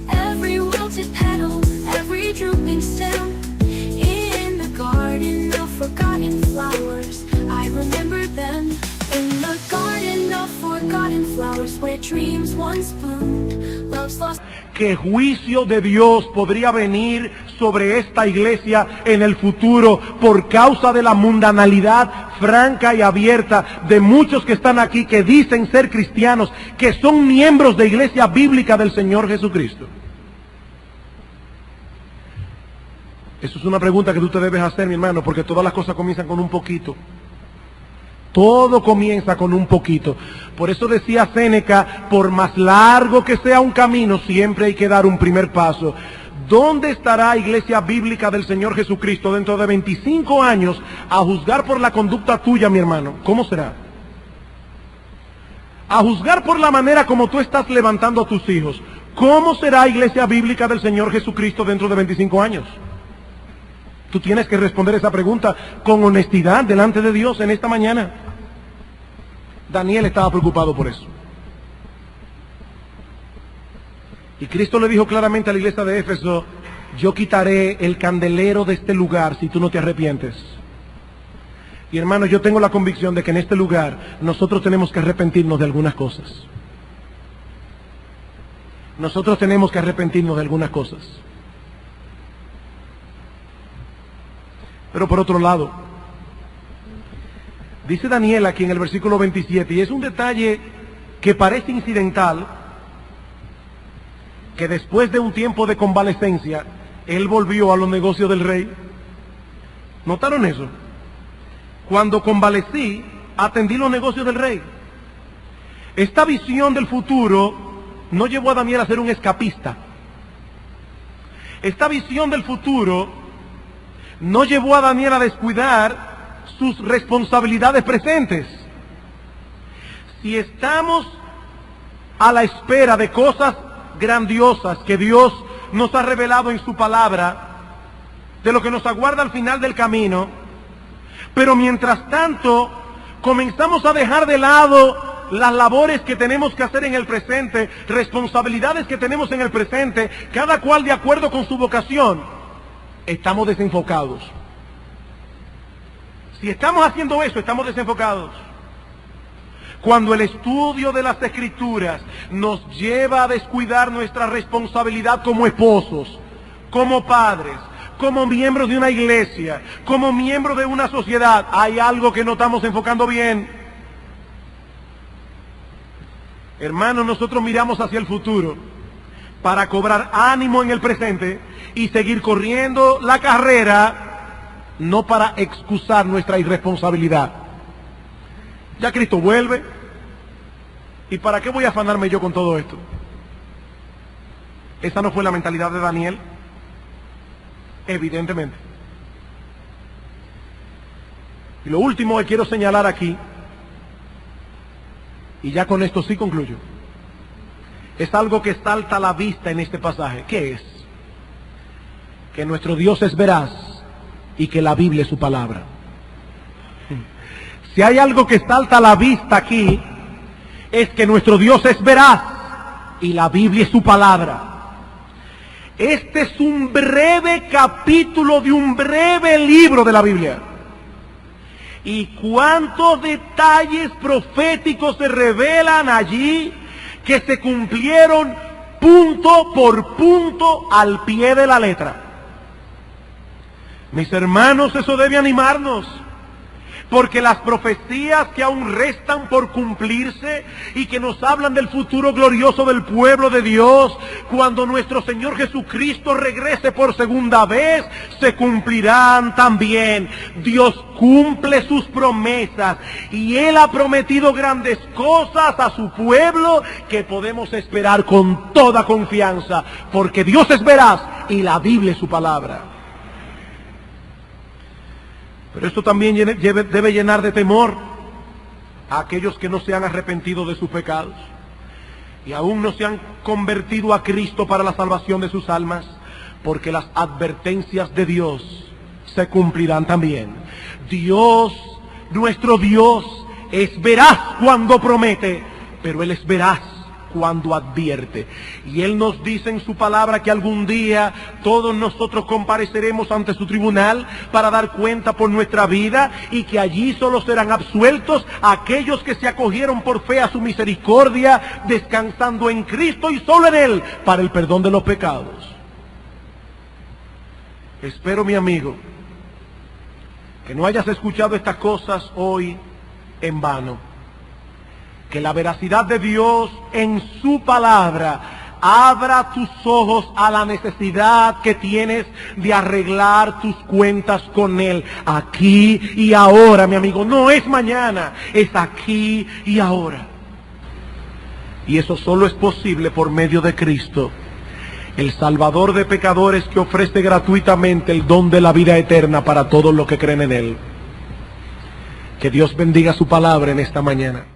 Every wilted petal, every drooping stem, in the garden of forgotten flowers, I remember them. In the garden of forgotten flowers, where dreams once bloomed, love's lost. Que juicio de Dios podría venir sobre esta iglesia en el futuro por causa de la mundanalidad franca y abierta de muchos que están aquí, que dicen ser cristianos, que son miembros de iglesia bíblica del Señor Jesucristo. Eso es una pregunta que tú te debes hacer, mi hermano, porque todas las cosas comienzan con un poquito. Todo comienza con un poquito. Por eso decía Séneca, por más largo que sea un camino, siempre hay que dar un primer paso. ¿Dónde estará Iglesia Bíblica del Señor Jesucristo dentro de 25 años a juzgar por la conducta tuya, mi hermano? ¿Cómo será? A juzgar por la manera como tú estás levantando a tus hijos. ¿Cómo será Iglesia Bíblica del Señor Jesucristo dentro de 25 años? Tú tienes que responder esa pregunta con honestidad delante de Dios en esta mañana. Daniel estaba preocupado por eso. Y Cristo le dijo claramente a la iglesia de Éfeso, yo quitaré el candelero de este lugar si tú no te arrepientes. Y hermano, yo tengo la convicción de que en este lugar nosotros tenemos que arrepentirnos de algunas cosas. Nosotros tenemos que arrepentirnos de algunas cosas. Pero por otro lado, dice Daniel aquí en el versículo 27, y es un detalle que parece incidental, que después de un tiempo de convalecencia, él volvió a los negocios del rey. ¿Notaron eso? Cuando convalecí, atendí los negocios del rey. Esta visión del futuro no llevó a Daniel a ser un escapista. Esta visión del futuro no llevó a Daniel a descuidar sus responsabilidades presentes. Si estamos a la espera de cosas grandiosas que Dios nos ha revelado en su palabra, de lo que nos aguarda al final del camino, pero mientras tanto comenzamos a dejar de lado las labores que tenemos que hacer en el presente, responsabilidades que tenemos en el presente, cada cual de acuerdo con su vocación, estamos desenfocados. Si estamos haciendo eso, estamos desenfocados. Cuando el estudio de las Escrituras nos lleva a descuidar nuestra responsabilidad como esposos, como padres, como miembros de una iglesia, como miembros de una sociedad, hay algo que no estamos enfocando bien. Hermanos, nosotros miramos hacia el futuro para cobrar ánimo en el presente y seguir corriendo la carrera, no para excusar nuestra irresponsabilidad. Ya Cristo vuelve, ¿y para qué voy a afanarme yo con todo esto? Esa no fue la mentalidad de Daniel, evidentemente. Y lo último que quiero señalar aquí, y ya con esto sí concluyo, es algo que salta a la vista en este pasaje. ¿Qué es? Que nuestro Dios es veraz y que la Biblia es su palabra. Si hay algo que salta a la vista aquí, es que nuestro Dios es veraz y la Biblia es su palabra. Este es un breve capítulo de un breve libro de la Biblia. Y cuántos detalles proféticos se revelan allí que se cumplieron punto por punto al pie de la letra. Mis hermanos, eso debe animarnos. Porque las profecías que aún restan por cumplirse y que nos hablan del futuro glorioso del pueblo de Dios, cuando nuestro Señor Jesucristo regrese por segunda vez, se cumplirán también. Dios cumple sus promesas y Él ha prometido grandes cosas a su pueblo que podemos esperar con toda confianza, porque Dios es veraz y la Biblia es su palabra. Pero esto también debe llenar de temor a aquellos que no se han arrepentido de sus pecados y aún no se han convertido a Cristo para la salvación de sus almas, porque las advertencias de Dios se cumplirán también. Dios, nuestro Dios, es veraz cuando promete, pero Él es veraz cuando advierte. Y Él nos dice en su palabra que algún día todos nosotros compareceremos ante su tribunal para dar cuenta por nuestra vida, y que allí solo serán absueltos aquellos que se acogieron por fe a su misericordia, descansando en Cristo y solo en Él para el perdón de los pecados. Espero, mi amigo, que no hayas escuchado estas cosas hoy en vano. Que la veracidad de Dios en su palabra abra tus ojos a la necesidad que tienes de arreglar tus cuentas con Él, aquí y ahora, mi amigo. No es mañana, es aquí y ahora. Y eso solo es posible por medio de Cristo, el Salvador de pecadores, que ofrece gratuitamente el don de la vida eterna para todos los que creen en Él. Que Dios bendiga su palabra en esta mañana.